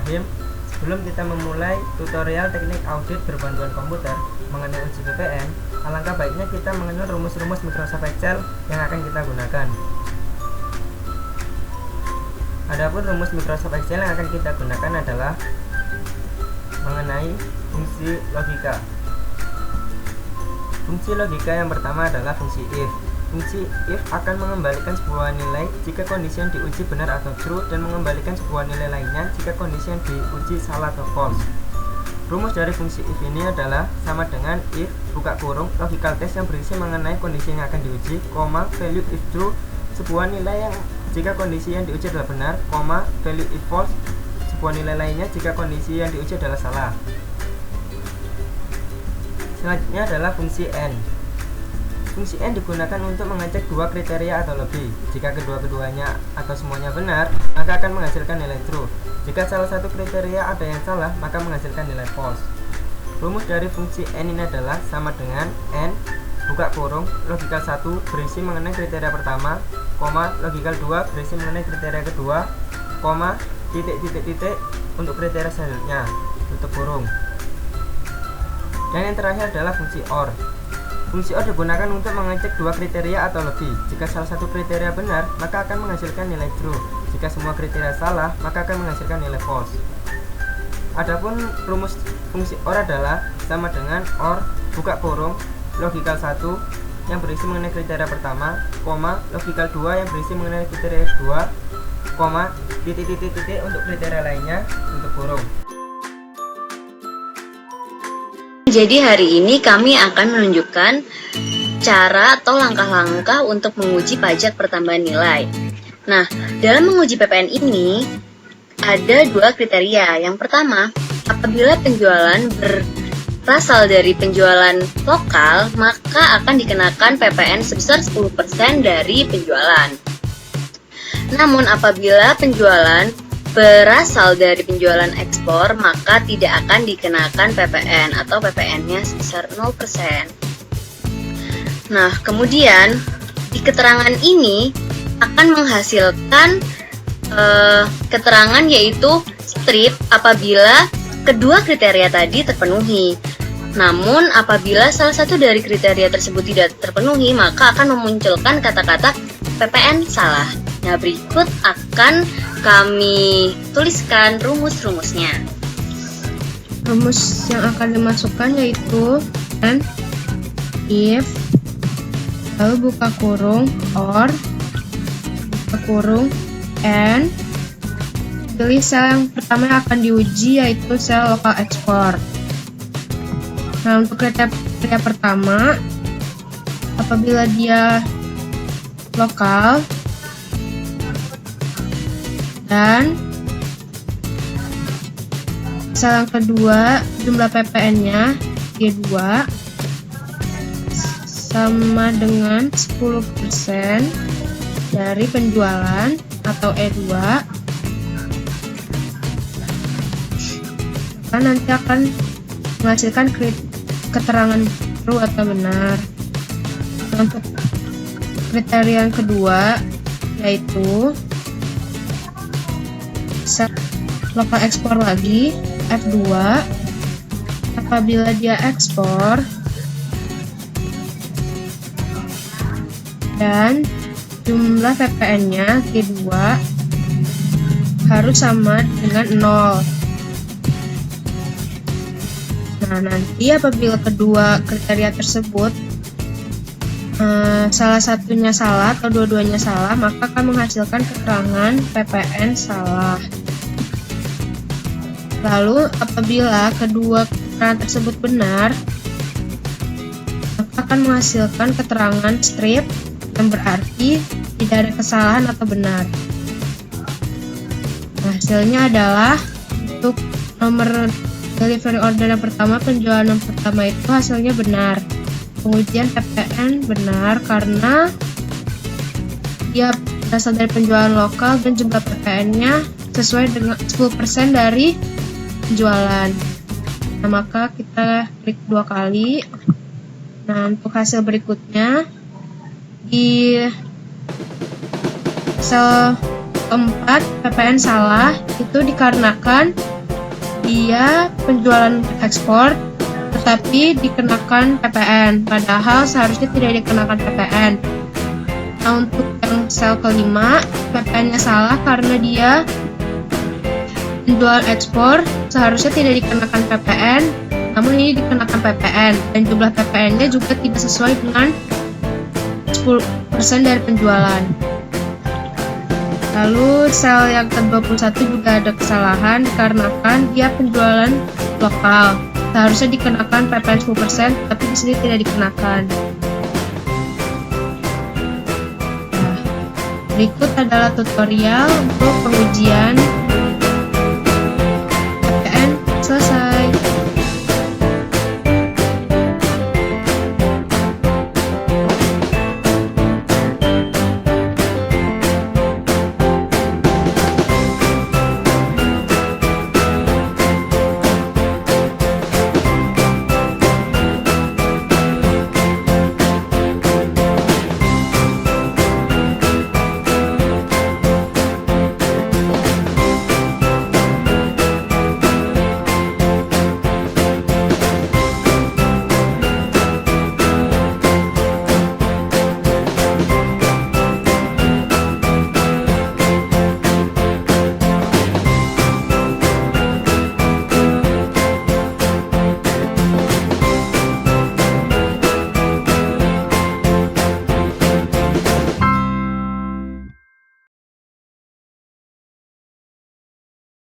Bismillahirrahmanirrahim. Sebelum kita memulai tutorial teknik audit berbantuan komputer mengenai uji PPN, alangkah baiknya kita mengenal rumus-rumus Microsoft Excel yang akan kita gunakan. Adapun rumus Microsoft Excel yang akan kita gunakan adalah mengenai fungsi logika. Fungsi logika yang pertama adalah fungsi if. Fungsi if akan mengembalikan sebuah nilai jika kondisi yang diuji benar atau true, dan mengembalikan sebuah nilai lainnya jika kondisi yang diuji salah atau false. Rumus dari fungsi if ini adalah sama dengan if buka kurung logical test yang berisi mengenai kondisi yang akan diuji, value if true sebuah nilai yang jika kondisi yang diuji adalah benar, value if false sebuah nilai lainnya jika kondisi yang diuji adalah salah. Selanjutnya adalah fungsi and. Fungsi and digunakan untuk mengecek dua kriteria atau lebih. Jika kedua-keduanya atau semuanya benar, maka akan menghasilkan nilai true. Jika salah satu kriteria ada yang salah, maka menghasilkan nilai false. Rumus dari fungsi and ini adalah sama dengan and buka kurung logical 1 berisi mengenai kriteria pertama, logical 2 berisi mengenai kriteria kedua, titik untuk kriteria selanjutnya, tutup kurung. Dan yang terakhir adalah fungsi or. Fungsi or digunakan untuk mengecek dua kriteria atau lebih. Jika salah satu kriteria benar, maka akan menghasilkan nilai true. Jika semua kriteria salah, maka akan menghasilkan nilai false. Adapun rumus fungsi or adalah sama dengan or buka kurung logical 1 yang berisi mengenai kriteria pertama, logical 2 yang berisi mengenai kriteria kedua, titik untuk kriteria lainnya, tutup kurung. Jadi hari ini kami akan menunjukkan cara atau langkah-langkah untuk menguji pajak pertambahan nilai. Nah, dalam menguji PPN ini ada dua kriteria. Yang pertama, apabila penjualan berasal dari penjualan lokal, maka akan dikenakan PPN sebesar 10% dari penjualan. Namun apabila penjualan berasal dari penjualan ekspor, maka tidak akan dikenakan PPN atau PPN-nya sebesar 0%. Nah, kemudian di keterangan ini akan menghasilkan keterangan yaitu strip apabila kedua kriteria tadi terpenuhi. Namun apabila salah satu dari kriteria tersebut tidak terpenuhi, maka akan memunculkan kata-kata PPN salah. Nah, berikut akan kami tuliskan rumus-rumusnya. Rumus yang akan dimasukkan yaitu and, if, lalu buka kurung, or, buka kurung, and, pilih sel yang pertama yang akan diuji yaitu sel lokal ekspor. Nah, untuk kriteria pertama, apabila dia lokal, dan sel yang kedua jumlah PPN-nya G2 sama dengan 10% dari penjualan atau E2, kan nanti akan menghasilkan keterangan true atau benar. Nah, untuk kriteria yang kedua yaitu sel lokal ekspor lagi F2, apabila dia ekspor dan jumlah PPN-nya G2 harus sama dengan 0. Nah, nanti apabila kedua kriteria tersebut salah satunya salah atau dua-duanya salah, maka akan menghasilkan keterangan PPN salah. Lalu apabila kedua keterangan tersebut benar, maka akan menghasilkan keterangan strip yang berarti tidak ada kesalahan atau benar. Nah, hasilnya adalah untuk nomor delivery order yang pertama, penjualan yang pertama itu hasilnya benar. Pengujian PPN benar karena dia berasal dari penjualan lokal dan jumlah PPN-nya sesuai dengan 10% dari penjualan. Nah, maka kita klik 2 kali. Nah, untuk hasil berikutnya di sel keempat PPN salah, itu dikarenakan dia penjualan ekspor tetapi dikenakan PPN, padahal seharusnya tidak dikenakan PPN. Nah, untuk yang sel kelima, PPN-nya salah karena dia penjual ekspor seharusnya tidak dikenakan PPN, namun ini dikenakan PPN, dan jumlah PPN-nya juga tidak sesuai dengan 10% dari penjualan. Lalu sel yang ke-21 juga ada kesalahan dikarenakan dia penjualan lokal. Seharusnya dikenakan PPN 10%, tapi di sini tidak dikenakan. Nah, berikut adalah tutorial untuk pengujian